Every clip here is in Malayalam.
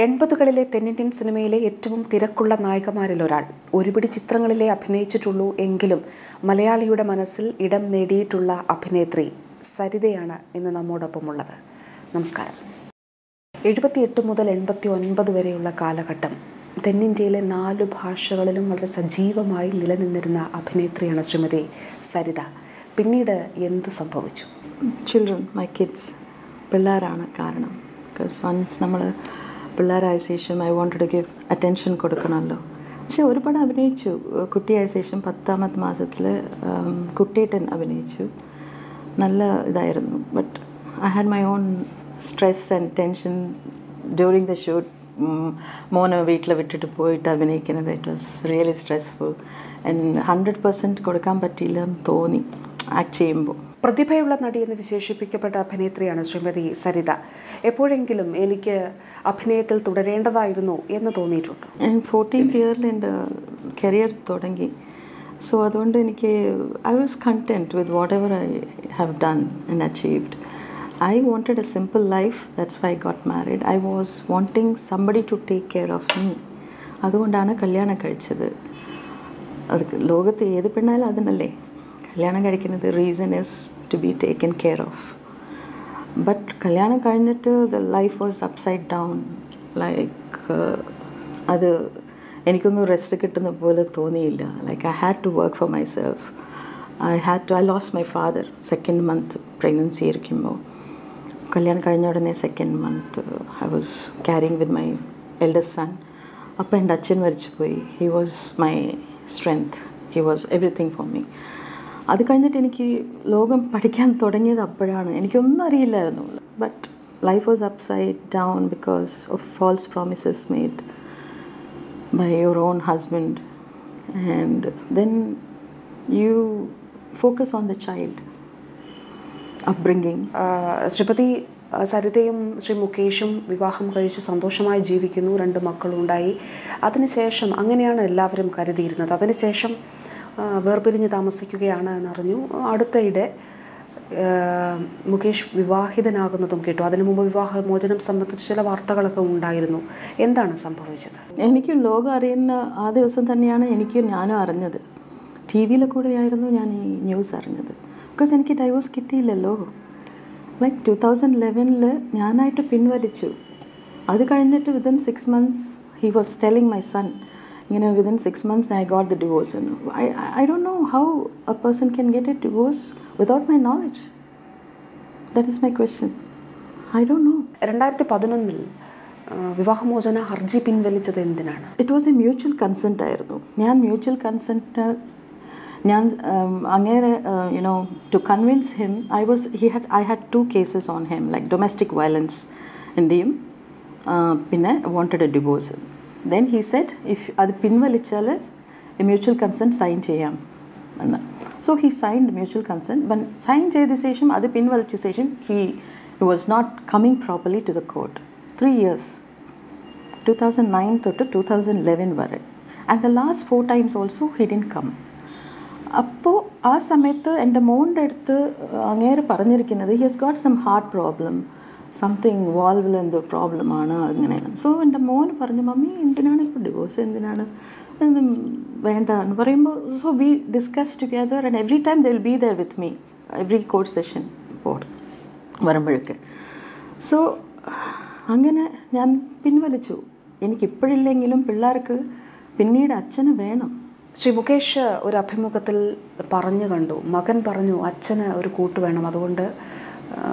80കളിലെ തെന്നിന്ത്യൻ സിനിമയിലെ ഏറ്റവും തിരക്കുള്ള നായികമാരിൽ ഒരാൾ. ഒരുപിടി ചിത്രങ്ങളിലെ അഭിനയിച്ചിട്ടുള്ളൂ എങ്കിലും മലയാളിയുടെ മനസ്സിൽ ഇടം നേടിയിട്ടുള്ള അഭിനേത്രി സരിതയാണ് ഇന്ന് നമ്മോടൊപ്പമുള്ളത്. നമസ്കാരം. 78 മുതൽ 89 വരെയുള്ള കാലഘട്ടം തെന്നിന്ത്യയിലെ 4 ഭാഷകളിലും വളരെ സജീവമായി നിലനിന്നിരുന്ന അഭിനേത്രിയാണ് ശ്രീമതി സരിത. പിന്നീട് എന്ത് സംഭവിച്ചു? ചിൽഡ്രൻ, മൈ കിഡ്സ്, പിള്ളേരാണ് കാരണം. ബിക്കോസ് വൺസ് നമ്മൾ പിള്ളേരായ ശേഷം I want to give attention കൊടുക്കണമല്ലോ. പക്ഷെ ഒരുപാട് അഭിനയിച്ചു. കുട്ടിയായ ശേഷം 10ാമത്തെ മാസത്തിൽ കുട്ടിയേട്ടൻ അഭിനയിച്ചു. നല്ല ഇതായിരുന്നു. But I had my own stress and tension during the shoot. മോനെ വീട്ടിൽ വിട്ടിട്ട് പോയിട്ട് അഭിനയിക്കുന്നത് it was really stressful and 100% കൊടുക്കാൻ പറ്റിയില്ല എന്ന് തോന്നി ആക്ട് ചെയ്യുമ്പോൾ. പ്രതിഭയുള്ള നടി എന്ന് വിശേഷിപ്പിക്കപ്പെട്ട അഭിനേത്രിയാണ് ശ്രീമതി സരിത. എപ്പോഴെങ്കിലും എനിക്ക് അഭിനയത്തിൽ തുടരേണ്ടതായിരുന്നു എന്ന് തോന്നിയിട്ടുണ്ട്? ഞാൻ 14th ഇയറിൽ എൻ്റെ കരിയർ തുടങ്ങി. സോ അതുകൊണ്ട് എനിക്ക് I was content with what ever I have done and achieved. I wanted a simple life. That's why I got married. I was wanting somebody to take care of me. അതുകൊണ്ടാണ് കല്യാണം കഴിച്ചത്. അത് ലോകത്ത് ഏത് പെണ്ണായാലും അതിനല്ലേ കല്യാണം കഴിക്കുന്നത്. Reason is to be taken care of. But കല്യാണം കഴിഞ്ഞിട്ട് the life was upside down. Like അത് എനിക്കൊന്നും റെസ്റ്റ് കിട്ടുന്ന പോലെ തോന്നിയില്ല. Like I had to work for myself. I lost my father 2nd month pregnancy ഇരിക്കുമ്പോൾ. കല്യാണം കഴിഞ്ഞ ഉടനെ 2nd month I was carrying with my eldest son. അപ്പോൾ എൻ്റെ അച്ഛൻ മരിച്ചു പോയി. He was my strength. He was everything for me. അത് കഴിഞ്ഞിട്ട് എനിക്ക് ലോകം പഠിക്കാൻ തുടങ്ങിയത് അപ്പോഴാണ്. എനിക്കൊന്നും അറിയില്ലായിരുന്നു. But life was upside down because of false promises made by your own husband. And then you focus on the child upbringing. Shrimati സരിതയും ശ്രീ മുകേഷും വിവാഹം കഴിച്ച് സന്തോഷമായി ജീവിക്കുന്നു. 2 മക്കളുണ്ടായി. അതിനുശേഷം അങ്ങനെയാണ് എല്ലാവരും കരുതിയിരുന്നത്. അതിനുശേഷം വേർപിരിഞ്ഞ് താമസിക്കുകയാണ് എന്നറിഞ്ഞു. അടുത്തയിടെ മുകേഷ് വിവാഹിതനാകുന്നതും കേട്ടു. അതിനു മുമ്പ് വിവാഹമോചനം സംബന്ധിച്ച് ചില വാർത്തകളൊക്കെ ഉണ്ടായിരുന്നു. എന്താണ് സംഭവിച്ചത്? എനിക്ക് ലോകം അറിയുന്ന ആ ദിവസം തന്നെയാണ് ഞാനും അറിഞ്ഞത്. ടി വിയിൽ കൂടെയായിരുന്നു ഞാൻ ഈ ന്യൂസ് അറിഞ്ഞത്. ബിക്കോസ് എനിക്ക് ഡൈവോഴ്സ് കിട്ടിയില്ലല്ലോ. ലൈക്ക് 2011 ഞാനായിട്ട് പിൻവലിച്ചു. അത് കഴിഞ്ഞിട്ട് within 6 months he was telling my son ഇങ്ങനെ within 6 months I got the divorce. I don't know how a person can get a divorce without my knowledge. That is my question. I don't know. 2011 വിവാഹമോചന ഹർജി പിൻവലിച്ചത് എന്തിനാണ്? It was a mutual consent ആയിരുന്നു. ഞാൻ മ്യൂച്വൽ കൺസെൻറ്റ് അങ്ങേരെ to convince him, I had 2 cases on him, like domestic violence എൻ്റെയും പിന്നെ wanted a divorce. Then he said if അത് പിൻവലിച്ചാൽ മ്യൂച്വൽ കൺസെൻറ്റ് സൈൻ ചെയ്യാം എന്ന്. So he signed mutual consent. when sign ചെയ്ത ശേഷം അത് പിൻവലിച്ച ശേഷം he was not coming properly to the court. 3 years, 2009 തൊട്ട് 2011 വരെ. and the last 4 times also he didn't come. അപ്പോൾ ആ സമയത്ത് എൻ്റെ മോൻ്റെ അടുത്ത് അങ്ങേര് പറഞ്ഞിരിക്കുന്നത് he has got some heart problem, something വാൾവിൽ എന്തോ പ്രോബ്ലമാണ് അങ്ങനെയാണ്. സോ എൻ്റെ മോൻ പറഞ്ഞു, മമ്മി എന്തിനാണ് ഇപ്പോൾ ഡിവോഴ്സ്, എന്തിനാണ് വേണ്ട എന്ന് പറയുമ്പോൾ so we discuss together and every time they will be there with me every court session വരുമ്പോഴൊക്കെ. സോ അങ്ങനെ ഞാൻ പിൻവലിച്ചു. എനിക്കിപ്പോഴില്ലെങ്കിലും പിള്ളേർക്ക് പിന്നീട് അച്ഛന് വേണം. ശ്രീ മുകേഷ് ഒരു അഭിമുഖത്തിൽ പറഞ്ഞു കണ്ടു, മകൻ പറഞ്ഞു അച്ഛന് ഒരു കൂട്ട് വേണം, അതുകൊണ്ട്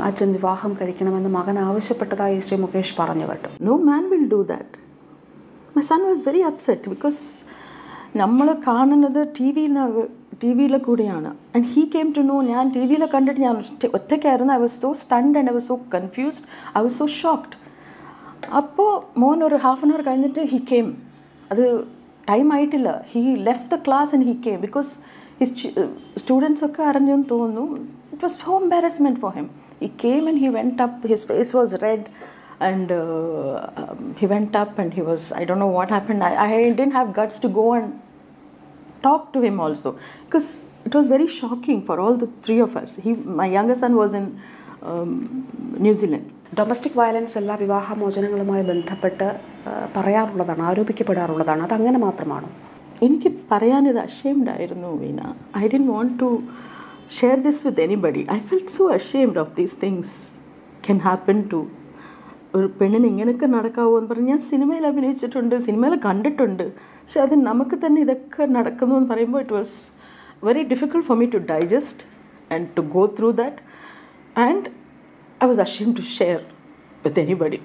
അച്ഛൻ വിവാഹം കഴിക്കണമെന്ന് മകൻ ആവശ്യപ്പെട്ടതായി ശ്രീ മുകേഷ് പറഞ്ഞു കേട്ടു. No man will do that. My son was very upset because നമ്മൾ കാണുന്നത് ടി വിയിൽ കൂടെയാണ്. And he came to know. ഞാൻ ടി വിയിൽ കണ്ടിട്ട് ഞാൻ ഒറ്റയ്ക്കായിരുന്നു. I was so stunned and I was so confused. I was so shocked. അപ്പോൾ മോൻ ഒരു ഹാഫ് ആൻ അവർ കഴിഞ്ഞിട്ട് ഹി കെയിം. അത് ടൈം ആയിട്ടില്ല. He left the class and he came because his students ഒക്കെ അറിഞ്ഞെന്ന് തോന്നുന്നു. It was so embarrassment for him. He came and he went up. His face was red and he went up and he was, I don't know what happened. I didn't have guts to go and talk to him also because it was very shocking for all the 3 of us. My younger son was in New Zealand. Domestic violence എല്ലാ വിവാഹമോചനങ്ങളുമായി ബന്ധപ്പെട്ട് പറയാറുള്ളതാണ്, ആരോപിക്കപ്പെടാറുള്ളതാണ്. അതങ്ങനെ മാത്രമാണോ? എനിക്ക് പറയാനിത് അഷേംഡായിരുന്നു Veena. I didn't want to share this with anybody. I felt so ashamed of these things can happen to ഒരു പെണ്ണിന് ഇങ്ങനെയൊക്കെ നടക്കാവോ എന്ന് പറഞ്ഞ് ഞാൻ സിനിമയിൽ അഭിനയിച്ചിട്ടുണ്ട്, സിനിമയിൽ കണ്ടിട്ടുണ്ട്. പക്ഷെ അത് നമുക്ക് തന്നെ ഇതൊക്കെ നടക്കുന്നു എന്ന് പറയുമ്പോൾ it was very difficult for me to digest and to go through that. And I was ashamed to share with anybody.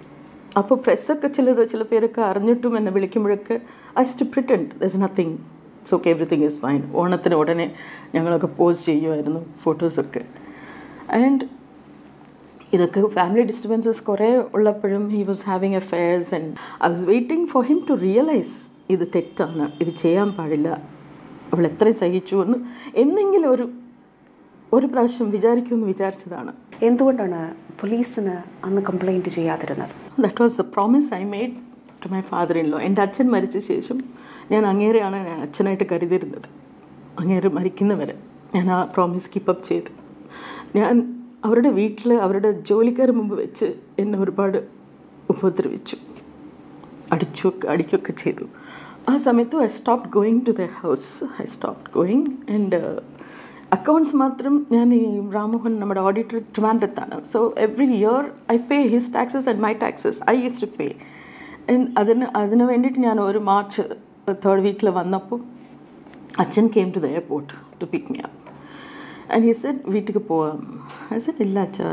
അപ്പോൾ പ്രസ്സൊക്കെ ചില പേരൊക്കെ അറിഞ്ഞിട്ടും എന്നെ വിളിക്കുമ്പോഴൊക്കെ I still pretend there's nothing, it's okay, everything is fine. ഓണത്തിന് ഉടനെ ഞങ്ങളൊക്കെ പോസ്റ്റ് ചെയ്യുമായിരുന്നു ഫോട്ടോസൊക്കെ. ആൻഡ് ഇതൊക്കെ ഫാമിലി ഡിസ്റ്റർബൻസസ് കുറേ ഉള്ളപ്പോഴും he was having affairs and I was waiting for him to realise ഇത് തെറ്റാണ്, ഇത് ചെയ്യാൻ പാടില്ല, അവൾ എത്രയും സഹിച്ചു എന്ന് എന്നെങ്കിലും ഒരു പ്രാവശ്യം വിചാരിക്കുമെന്ന് വിചാരിച്ചതാണ്. എന്തുകൊണ്ടാണ് പോലീസിന് അന്ന് കംപ്ലൈൻറ്റ് ചെയ്യാതിരുന്നത്? That was the promise I made to my father in law. എൻ്റെ അച്ഛൻ മരിച്ച ശേഷം ഞാൻ അങ്ങേരെയാണ് ഞാൻ അച്ഛനായിട്ട് കരുതിയിരുന്നത്. അങ്ങേര് മരിക്കുന്നവരെ ഞാൻ ആ പ്രോമിസ് കീപ്പപ്പ് ചെയ്തു. ഞാൻ അവരുടെ വീട്ടിൽ അവരുടെ ജോലിക്കാർ മുമ്പ് വെച്ച് എന്നെ ഒരുപാട് ഉപദ്രവിച്ചു, അടിക്കുകയൊക്കെ ചെയ്തു. ആ സമയത്ത് I stopped going to the house. I stopped going. And accounts മാത്രം ഞാൻ ഈ രാമോഹൻ നമ്മുടെ ഓഡിറ്റർ ട്രിവാൻഡ്രത്താണ്. So every year I pay his taxes and my taxes I use to pay. അതിന് വേണ്ടിയിട്ട് ഞാൻ ഒരു മാർച്ച് 3rd വീക്കിൽ വന്നപ്പോൾ അച്ഛൻ came to the airport to pick me up. And he said വീട്ടിലേക്ക് പോവാം. ഐ സെഡ് ഇല്ല അച്ഛാ,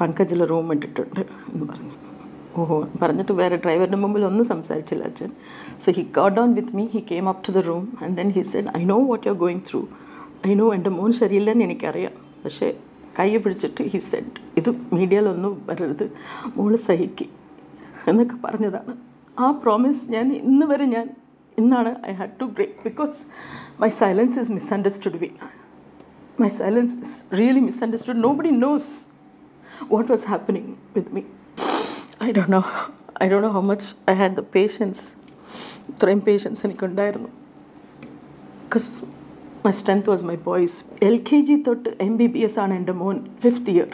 പങ്കജിൽ റൂം ഇട്ടിട്ടുണ്ട് എന്ന് പറഞ്ഞു. ഓഹോ പറഞ്ഞിട്ട് വേറെ ഡ്രൈവറിൻ്റെ മുമ്പിൽ ഒന്നും സംസാരിച്ചില്ല അച്ഛൻ. So he got down with me. He came up to the room and then he said I know what you are going through. I know എൻ്റെ മോൻ ശരിയില്ലെന്ന് എനിക്കറിയാം, പക്ഷേ കൈ പിടിച്ചിട്ട് ഹി സെഡ് ഇത് മീഡിയയിലൊന്നും വരരുത്, മോള് സഹിക്ക് എന്നൊക്കെ പറഞ്ഞതാണ്. ആ പ്രോമിസ് ഞാൻ ഇന്നാണ് I had to break because my silence is misunderstood Veena. My silence is really misunderstood. Nobody knows what was happening with me. I don't know how much I had the patience. Throwing patience എനിക്കുണ്ടായിരുന്നു. Because my strength was my voice. LKG തൊട്ട് MBBS ആണ് എൻ്റെ മോൻ 5th year.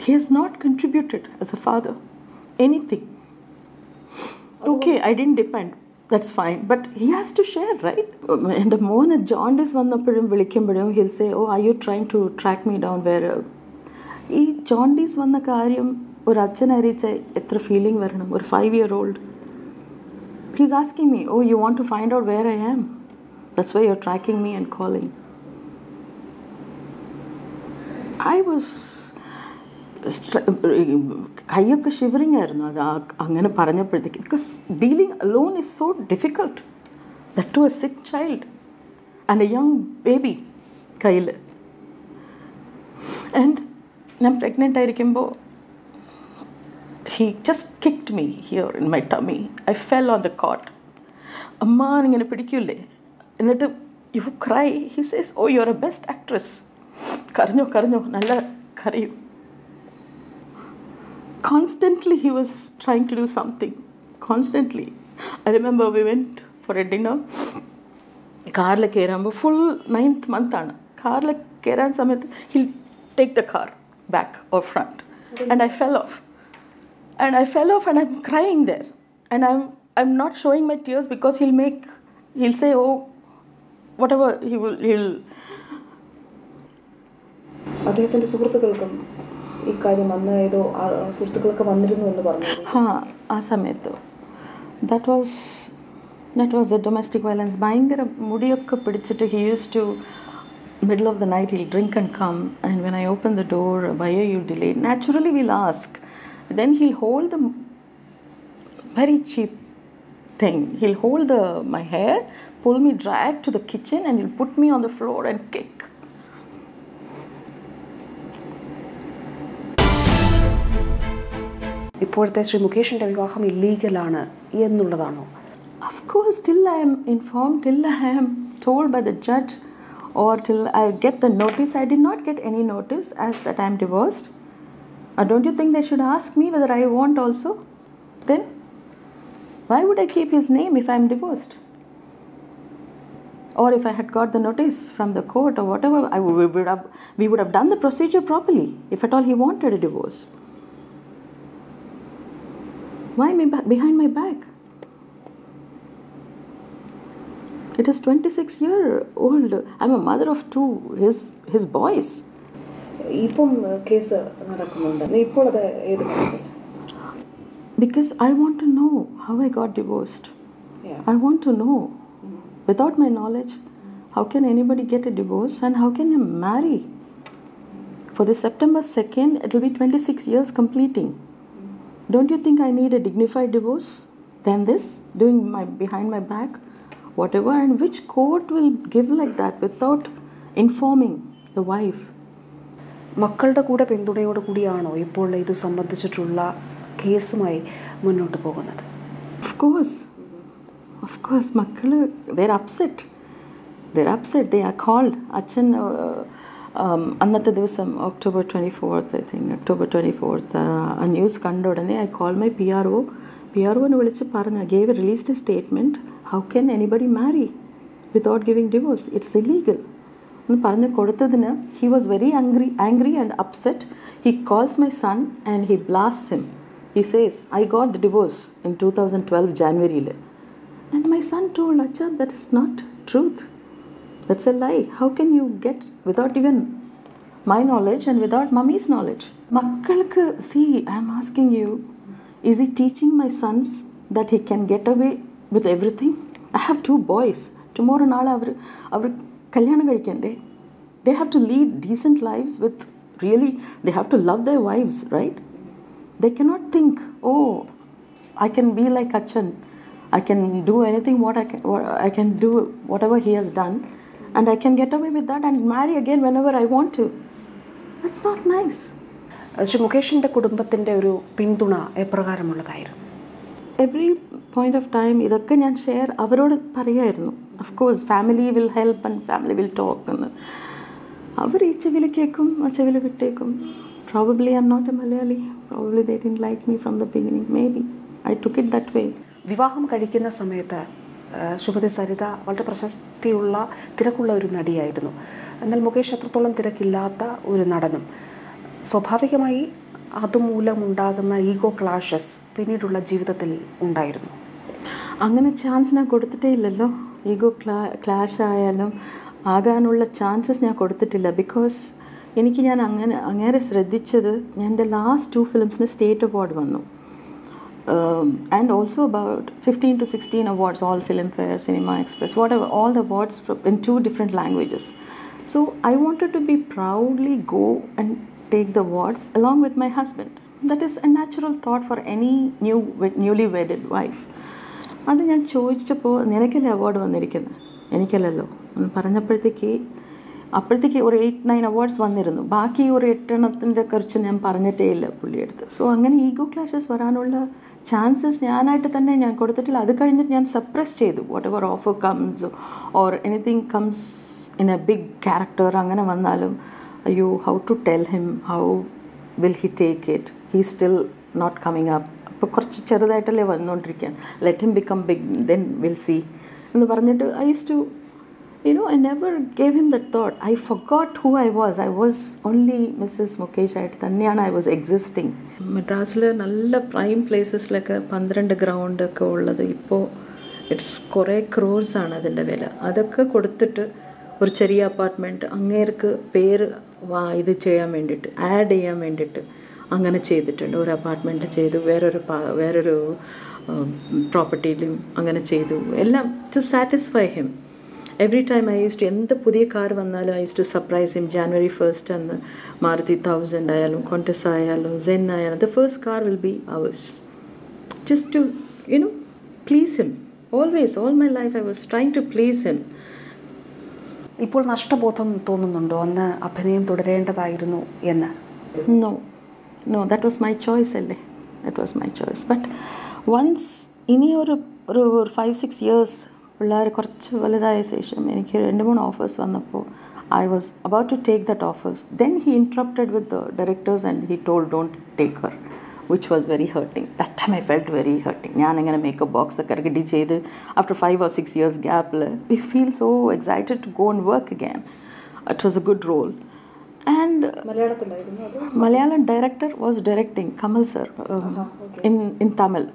He has not contributed as a father anything. Okay, I didn't depend. That's fine, but he has to share, right? എൻ്റെ മോന് ജോണ്ടിസ് വന്നപ്പോഴും വിളിക്കുമ്പോഴും he'll say, oh, are you trying to track me down where ഈ ജോണ്ടിസ് വന്ന കാര്യം ഒരു അച്ഛൻ അറിയിച്ച എത്ര ഫീലിംഗ് വരണം? ഒരു 5-year-old. He's asking me, oh, you want to find out where I am? That's why you're tracking me and calling. I was കൈയൊക്കെ ഷിവറിങ് ആയിരുന്നു അത് അങ്ങനെ പറഞ്ഞപ്പോഴത്തേക്ക്. Because dealing alone is so difficult, that to a sick child and a young baby കയ്യിൽ. ആൻഡ് ഞാൻ പ്രഗ്നൻ്റ് ആയിരിക്കുമ്പോൾ he just kicked me here in my tummy. I fell on the cot. അമ്മ ഇങ്ങനെ പിടിക്കൂലേ, എന്നിട്ട് you cry. He says, oh you are a best actress. കരഞ്ഞോ നല്ല കരയും. Constantly he was trying to do something. Constantly. I remember we went for a dinner. കാറിൽ കയറുമ്പോൾ ഫുൾ 9th month ആണ്. കാറിൽ കയറാൻ സമയത്ത് he'll take the car back or front. And I fell off. And I'm crying there. And I'm not showing my tears because he'll say, oh, whatever, he'll അദ്ദേഹത്തിൻ്റെ സുഹൃത്തുക്കൾക്കും ഈ കാര്യം വന്ന ഏതോ സുഹൃത്തുക്കളൊക്കെ വന്നിരുന്നു എന്ന് പറഞ്ഞു. ആ സമയത്ത് that was the domestic violence. ഭയങ്കര മുടിയൊക്കെ പിടിച്ചിട്ട് he used to middle of the night he'll drink and come, and when I open the door, why are you delayed? Naturally we'll ask. Then he'll hold the very cheap thing. He'll hold my hair, pull me, drag to the kitchen, and he'll put me on the floor and kick. ഇപ്പോഴത്തെ ശ്രീ മുകേഷിൻ്റെ വിവാഹം ഇല്ലീഗലാണ് എന്നുള്ളതാണോ? Of course, till I am informed, till I am told by the judge, or till I get the notice. I did not get any notice as that I am divorced. Don't you think they should ask me whether I want also? Then why would I keep his name if I am divorced? Or if I had got the notice from the court or whatever, we would have done the procedure properly, if at all he wanted a divorce. Why behind my back? It is 26-year-old. I'm a mother of two, his boys. ഇപ്പം കേസ് നടക്കുന്നുണ്ട്. ഇപ്പോൾ അത് ഏത് കാര്യത്തിൽ? Because I want to know how I got divorced. I want to know. Without my knowledge, how can anybody get a divorce and how can you marry? For this September 2nd, it will be 26 years completing. Don't you think I need a dignified divorce than this, doing behind my back, whatever? And which court will give like that without informing the wife? മക്കളുടെ കൂടെ പിന്തുണയോട് കൂടിയാണോ ഇപ്പോൾ ഇത് സംബന്ധിച്ചിട്ടുള്ള കേസുമായി മുന്നോട്ട് പോകുന്നത്? Of course, മക്കള് they're upset. They are called. അച്ഛൻ അന്നത്തെ ദിവസം October 24th, I think, October 24th, a news കണ്ട ഉടനെ I called my PRO. PROനെ വിളിച്ച് പറഞ്ഞു, released a statement, how can anybody marry without giving divorce? It's illegal. എന്ന് പറഞ്ഞ് കൊടുത്തതിന് he was very angry and upset. He calls my son and he blasts him. He says, I got the divorce in 2012 January. And my son told, Acha, that is not truth. That's a lie. How can you get without even my knowledge and without mummy's knowledge? Makkalku, see, I'm asking you, is he teaching my sons that he can get away with everything? I have two boys. Tomorrow naal avaru kalyanam kazhikkande. They have to lead decent lives with really, they have to love their wives, right? They cannot think, oh, I can be like Achan. I can do anything what I can do whatever he has done, and I can get away with that and marry again whenever I want to. That's not nice. Shri മുകേഷിൻ്റെ കുടുംബത്തിൻ്റെ ഒരു പിന്തുണ എപ്രകാരമുള്ളതായിരുന്നു? Every point of time ഇതൊക്കെ ഞാൻ ഷെയർ അവരോട് പറയുമായിരുന്നു. Of course, family will help and family will talk. അവർ ഈ ചെവിയിൽ കേൾക്കും, ആ ചെവിയിൽ വിട്ടേക്കും. Probably I'm not a Malayali. Probably they didn't like me from the beginning. Maybe I took it that way. വിവാഹം കഴിക്കുന്ന സമയത്ത് ശ്രീമതി സരിത വളരെ പ്രശസ്തിയുള്ള തിരക്കുള്ള ഒരു നടിയായിരുന്നു. എന്നാൽ മുകേഷ് അത്രത്തോളം തിരക്കില്ലാത്ത ഒരു നടനും. സ്വാഭാവികമായി അതുമൂലമുണ്ടാകുന്ന ഈഗോ ക്ലാഷസ് പിന്നീടുള്ള ജീവിതത്തിൽ ഉണ്ടായിരുന്നു. അങ്ങനെ ചാൻസ് ഞാൻ കൊടുത്തിട്ടേ ഇല്ലല്ലോ. ഈഗോ ക്ലാഷ് ആയാലും ആകാനുള്ള ചാൻസസ് ഞാൻ കൊടുത്തിട്ടില്ല. ബിക്കോസ് ഞാൻ അങ്ങനെ ശ്രദ്ധിച്ചത് ഞാൻ എൻ്റെ ലാസ്റ്റ് 2 ഫിലിംസിന് സ്റ്റേറ്റ് അവാർഡ് വന്നു. And also about 15 to 16 awards, all Filmfare, Cinema Express, whatever, all the awards in 2 different languages. So I wanted to be proudly go and take the award along with my husband. That is a natural thought for any newly wedded wife. അത് ഞാൻ ചോദിച്ചപ്പോൾ നിനക്കല്ലേ അവാർഡ് വന്നിരിക്കുന്നത്, എനിക്കല്ലല്ലോ എന്ന് പറഞ്ഞപ്പോഴത്തേക്ക് അപ്പോഴത്തേക്ക് ഒരു 8-9 അവാർഡ്സ് വന്നിരുന്നു. ബാക്കി ഒരു 8 കുറിച്ച് ഞാൻ പറഞ്ഞിട്ടേ ഇല്ല പുള്ളിയെടുത്ത്. സോ അങ്ങനെ ഈഗോ ക്ലാഷസ് വരാനുള്ള ചാൻസസ് ഞാനായിട്ട് തന്നെ ഞാൻ കൊടുത്തിട്ടില്ല. അത് കഴിഞ്ഞിട്ട് ഞാൻ സപ്രസ് ചെയ്തു. Whatever offer comes or anything comes in a big character അങ്ങനെ വന്നാലും അയ്യോ, how to tell him, how will he take it, he still not coming up. അപ്പോൾ കുറച്ച് ചെറുതായിട്ടല്ലേ വന്നുകൊണ്ടിരിക്കുകയാണ്. Let him become big, then will see എന്ന് പറഞ്ഞിട്ട് I use to I never gave him that thought. I forgot who I was. I was only Mrs. Mukesh ആയിട്ട് തന്നെയാണ് I was existing. മദ്രാസിൽ നല്ല പ്രൈം പ്ലേസസിലൊക്കെ 12 ഗ്രൗണ്ടൊക്കെ ഉള്ളത് ഇപ്പോൾ ഇറ്റ്സ് കുറേ ക്രോർസാണ് അതിൻ്റെ വില. അതൊക്കെ കൊടുത്തിട്ട് ഒരു ചെറിയ അപ്പാർട്ട്മെൻറ്റ് അങ്ങേർക്ക് പേര് ഇത് ചെയ്യാൻ വേണ്ടിയിട്ട്, ആഡ് ചെയ്യാൻ വേണ്ടിയിട്ട് അങ്ങനെ ചെയ്തിട്ടുണ്ട്. ഒരു അപ്പാർട്ട്മെൻറ്റ് ചെയ്തു, വേറൊരു പ്രോപ്പർട്ടിയിലും അങ്ങനെ ചെയ്തു, എല്ലാം to satisfy him. Every time I used to, എന്ത് പുതിയ കാർ വന്നാലും I used to surprise him. January 1st അന്ന് മാരുതി 1000 ആയാലും കോണ്ടസ് ആയാലും സെൻ ആയാലും the first car will be ours. Just to, please him. Always, all my life I was trying to please him. ഇപ്പോൾ നഷ്ടബോധം തോന്നുന്നുണ്ടോ അന്ന് അഭിനയം തുടരേണ്ടതായിരുന്നു എന്ന്? No, that was my choice അല്ലേ. That was my choice. But once ഇനി ഒരു 5-6 years പിള്ളേർ കുറച്ച് വലുതായ ശേഷം എനിക്ക് 2-3 ഓഫേഴ്സ് വന്നപ്പോൾ I was about to take that offers. Then he interrupted with the directors and he told, don't take her, which was very hurting. That time I felt very hurting. ഞാൻ അങ്ങനെ മേക്കപ്പ് ബോക്സ് ഒക്കെ റെഡി ചെയ്ത് after 5 or 6 years ഗ്യാപ്പിൽ we feel so excited to go and work again. It was a good role. And Malayalam director was directing, Kamal sir, in Tamil.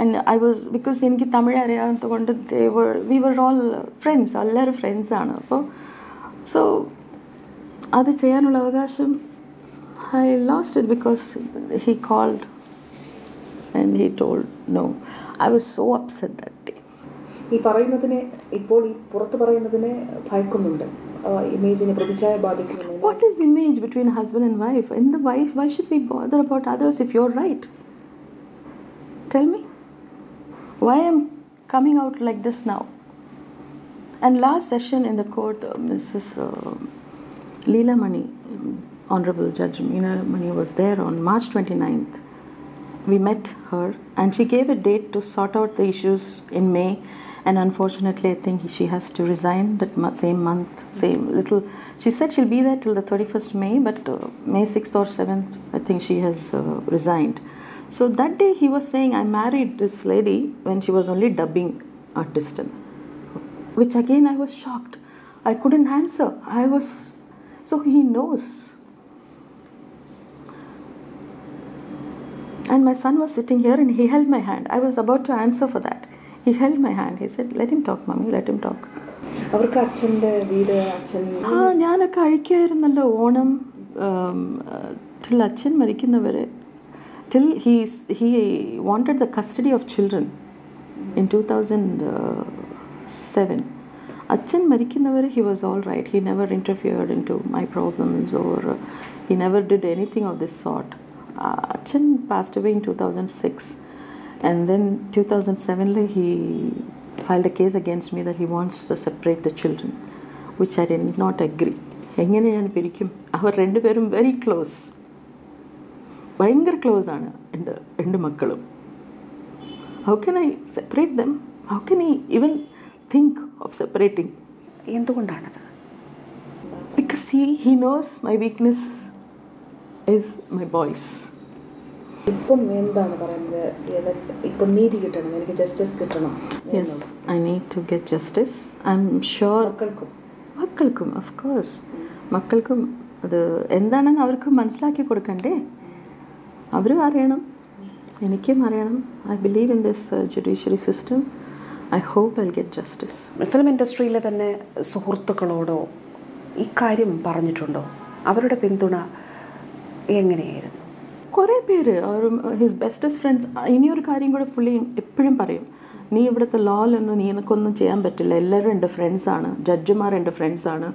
And I was, because എനിക്ക് Tamil അറിയാത്തതുകൊണ്ട് we were all friends, എല്ലാവരും ഫ്രണ്ട്സാണ്. അപ്പോൾ സോ അത് ചെയ്യാനുള്ള അവകാശം I lost it because he called and he told no. I was so upset that day. ഈ പറയുന്നതിനെ ഇപ്പോൾ ഈ പുറത്ത് പറയുന്നതിനെ ഭയക്കുന്നുണ്ട്, ഇമേജിനെ പ്രതിച്ഛായ ബാധിക്കുന്നു. What is image between husband and wife? And the wife, why should we bother about others if you're right? Tell me. Why am coming out like this now? And last session in the court, Mrs. Leela Mani, Honorable Judge Meena Mani was there on March 29th. We met her and she gave a date to sort out the issues in May, and unfortunately I think she has to resign that same month, same little. She said she'll be there till the 31st May, but May 6th or 7th I think she has resigned. So that day he was saying, I married this lady when she was only dubbing artist, which again I was shocked. I couldn't answer. So he knows. And my son was sitting here and he held my hand. I was about to answer for that. He held my hand. He said, let him talk, mommy, let him talk. അവർക്ക് അച്ഛൻ്റെ വീട് അച്ഛൻ ഞാനൊക്കെ അഴിക്കായിരുന്നല്ലോ ഓണം till അച്ഛൻ മരിക്കുന്നവരെ. Till he wanted the custody of children in 2007. Achan marikinavare he was all right. He never interfered into my problems or he never did anything of this sort. Achan passed away in 2006, and then 2007 he filed a case against me that he wants to separate the children, which I did not agree. Engane njan pirikkum? Avar rendu perum very close. ഭയങ്കര ക്ലോസ് ആണ് എൻ്റെ മക്കളും. How can I separate them? How can I even think of separating? എന്തുകൊണ്ടാണത്? Because he knows my weakness is my voice. ഇപ്പം എന്താണ് പറയുന്നത്? ഇപ്പം നീതി കിട്ടണം, എനിക്ക് ജസ്റ്റിസ് കിട്ടണം. Yes, I need to get justice. I'm sure മക്കൾക്കും of course മക്കൾക്കും അത് എന്താണെന്ന് അവർക്ക് മനസ്സിലാക്കി കൊടുക്കണ്ടേ? അവരും അറിയണം, എനിക്കും അറിയണം. I believe in this judiciary system. I hope I get justice. Film ഇൻഡസ്ട്രിയിലെ തന്നെ സുഹൃത്തുക്കളോടോ ഈ കാര്യം പറഞ്ഞിട്ടുണ്ടോ? അവരുടെ പിന്തുണ എങ്ങനെയായിരുന്നു? കുറേ പേര് ഹിസ് ബെസ്റ്റസ്റ്റ് ഫ്രണ്ട്സ്. ഇനിയൊരു കാര്യം കൂടെ പുള്ളി എപ്പോഴും പറയും, നീ ഇവിടുത്തെ ലോയിലൊന്നും നിനക്കൊന്നും ചെയ്യാൻ പറ്റില്ല, എല്ലാവരും എൻ്റെ ഫ്രണ്ട്സാണ്, ജഡ്ജിമാർ എൻ്റെ ഫ്രണ്ട്സാണ്,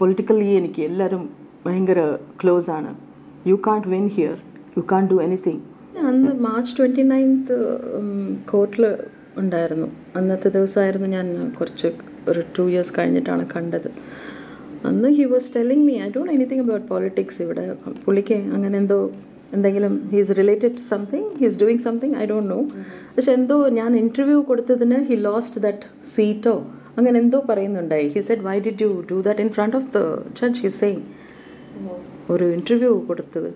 പൊളിറ്റിക്കലി എനിക്ക് എല്ലാവരും ഭയങ്കര ക്ലോസ് ആണ്, U can't win here, U can't do anything. അന്ന് March 29th കോർട്ടിൽ ഉണ്ടായിരുന്നു. അന്നത്തെ ദിവസമായിരുന്നു ഞാൻ ഒരു 2 years കഴിഞ്ഞിട്ടാണ് കണ്ടത്. അന്ന് he was telling me, I don't know anything about politics. ഇവിടെ പുള്ളിക്ക് അങ്ങനെ എന്തെങ്കിലും he's related to something, he's doing something, I don't know. പക്ഷെ എന്തോ ഞാൻ ഇൻ്റർവ്യൂ കൊടുത്തതിന് ഹി ലോസ്റ്റ് ദറ്റ് സീറ്റോ അങ്ങനെ എന്തോ പറയുന്നുണ്ടായി. He said, why did you do that in front of the judge? He saying ഒരു ഇൻ്റർവ്യൂ കൊടുത്തത്,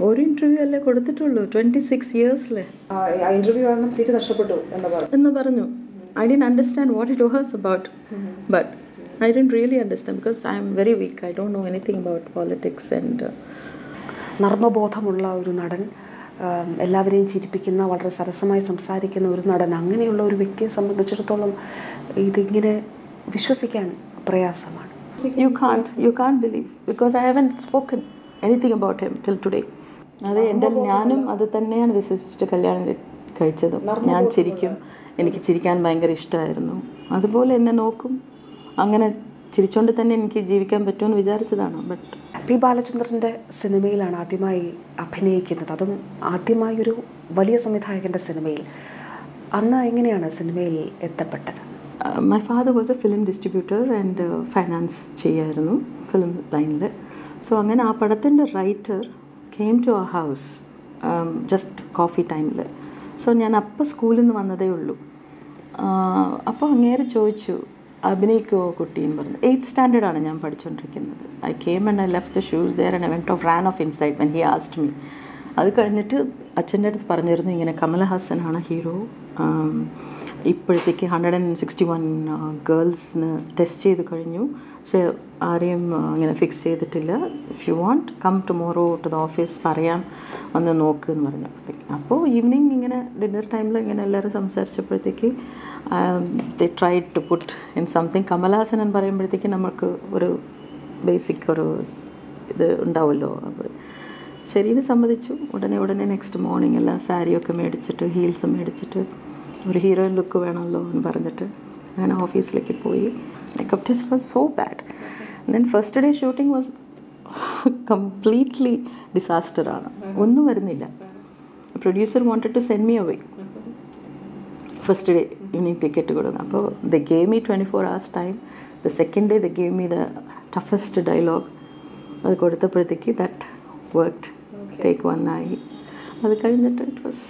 ഒരു ഇൻ്റർവ്യൂ അല്ലേ കൊടുത്തിട്ടുള്ളൂ 26 yearsലെ. സീറ്റ് നഷ്ടപ്പെട്ടു എന്ന് പറഞ്ഞു. I didn't understand what it was about, but I didn't really understand because I am very weak. I don't know anything about politics and നർമ്മബോധമുള്ള ഒരു നടൻ, എല്ലാവരെയും ചിരിപ്പിക്കുന്ന, വളരെ സരസമായി സംസാരിക്കുന്ന ഒരു നടൻ, അങ്ങനെയുള്ള ഒരു വ്യക്തിയെ സംബന്ധിച്ചിടത്തോളം ഇതിങ്ങനെ വിശ്വസിക്കാൻ പ്രയാസമാണ്. You can't believe because I haven't spoken anything about him till today. അതെ, ഞാനും അത് തന്നെയാണ് വിശ്വസിച്ചിട്ട് കല്യാണം കഴിച്ചത്. ഞാൻ ചിരിക്കും, എനിക്ക് ചിരിക്കാൻ ഭയങ്കര ഇഷ്ടമായിരുന്നു, അതുപോലെ എന്നെ നോക്കും, അങ്ങനെ ചിരിച്ചുകൊണ്ട് തന്നെ എനിക്ക് ജീവിക്കാൻ പറ്റുമെന്ന് വിചാരിച്ചതാണ്. ബട്ട് പി ബാലചന്ദ്രൻ്റെ സിനിമയിലാണ് ആദ്യമായി അഭിനയിക്കുന്നത്, അതും ആദ്യമായൊരു വലിയ സംവിധായകൻ്റെ സിനിമയിൽ. അന്ന് എങ്ങനെയാണ് സിനിമയിൽ എത്തപ്പെട്ടത്? My father was a film distributor and finance ചെയ്യായിരുന്നു ഫിലിം ലൈനിൽ. സോ അങ്ങനെ ആ പടത്തിൻ്റെ writer came to our house just coffee ടൈമിൽ. സോ ഞാൻ അപ്പം സ്കൂളിൽ നിന്ന് വന്നതേ ഉള്ളൂ. അപ്പോൾ അങ്ങേരെ ചോദിച്ചു, അഭിനയിക്കുമോ കുട്ടി എന്ന് പറഞ്ഞു. 8th standard ആണ് ഞാൻ പഠിച്ചുകൊണ്ടിരിക്കുന്നത്. I came and I left the shoes there and I went off ran off inside when he asked me. അത് കഴിഞ്ഞിട്ട് അച്ഛൻ്റെ അടുത്ത് പറഞ്ഞിരുന്നു, ഇങ്ങനെ കമലഹാസനാണ് ഹീറോ, ഇപ്പോഴത്തേക്ക് 161 ഗേൾസിന് ടെസ്റ്റ് ചെയ്ത് കഴിഞ്ഞു, പക്ഷേ ആരെയും അങ്ങനെ ഫിക്സ് ചെയ്തിട്ടില്ല. If you want come tomorrow to the office പറയാം, വന്ന് നോക്ക് എന്ന് പറഞ്ഞപ്പോഴത്തേക്ക്. അപ്പോൾ ഈവനിങ് ഇങ്ങനെ ഡിന്നർ ടൈമിൽ ഇങ്ങനെ എല്ലാവരും സംസാരിച്ചപ്പോഴത്തേക്ക് ദേ tried to put in something Kamal Haasan എന്ന് പറയുമ്പോഴത്തേക്ക് നമുക്ക് ഒരു ബേസിക് ഒരു ഇത് ഉണ്ടാവുമല്ലോ. അപ്പോൾ ശരിയെന്ന് സമ്മതിച്ചു. ഉടനെ നെക്സ്റ്റ് മോർണിംഗ് എല്ലാം സാരിയൊക്കെ മേടിച്ചിട്ട് ഹീൽസ് മേടിച്ചിട്ട് ഒരു ഹീറോയിൻ ലുക്ക് വേണമല്ലോ എന്ന് പറഞ്ഞിട്ട് അങ്ങനെ ഓഫീസിലേക്ക് പോയി. Makeup test was so bad. Then first day shooting was completely ഡിസാസ്റ്ററാണ്. ഒന്നും വരുന്നില്ല. Producer wanted to send me away first day evening ticket കൊടുക്കണം. അപ്പോൾ they gave me 24 hours time. The second day they gave me the toughest dialogue. അത് കൊടുത്തപ്പോഴത്തേക്ക് ദാറ്റ് വർക്ക്ഡ്. ടേക്ക് 1 ആയി. അത് കഴിഞ്ഞിട്ട് ഇറ്റ് വാസ്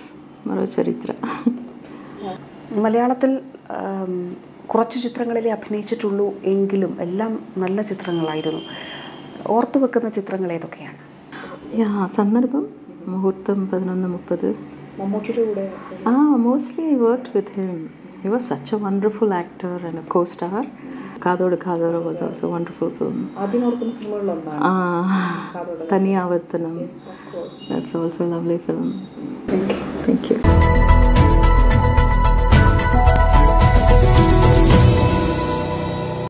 മറോ ചരിത്ര. മലയാളത്തിൽ കുറച്ച് ചിത്രങ്ങളിലേ അഭിനയിച്ചിട്ടുള്ളൂ എങ്കിലും എല്ലാം നല്ല ചിത്രങ്ങളായിരുന്നു. ഓർത്തു വെക്കുന്ന ചിത്രങ്ങൾ ഏതൊക്കെയാണ്? സന്ദർഭം, മുഹൂർത്തം, 11:30. മമ്മൂട്ടിയുടെ കൂടെ mostly I worked with him. He was such a wonderful actor and a co-star. കാതോട് കാതോട് was also a wonderful film. ആദ്യം ഓർക്കുന്ന സിനിമകളിലൊന്നാണ് തനിയാവർത്തനം. That's also a lovely film.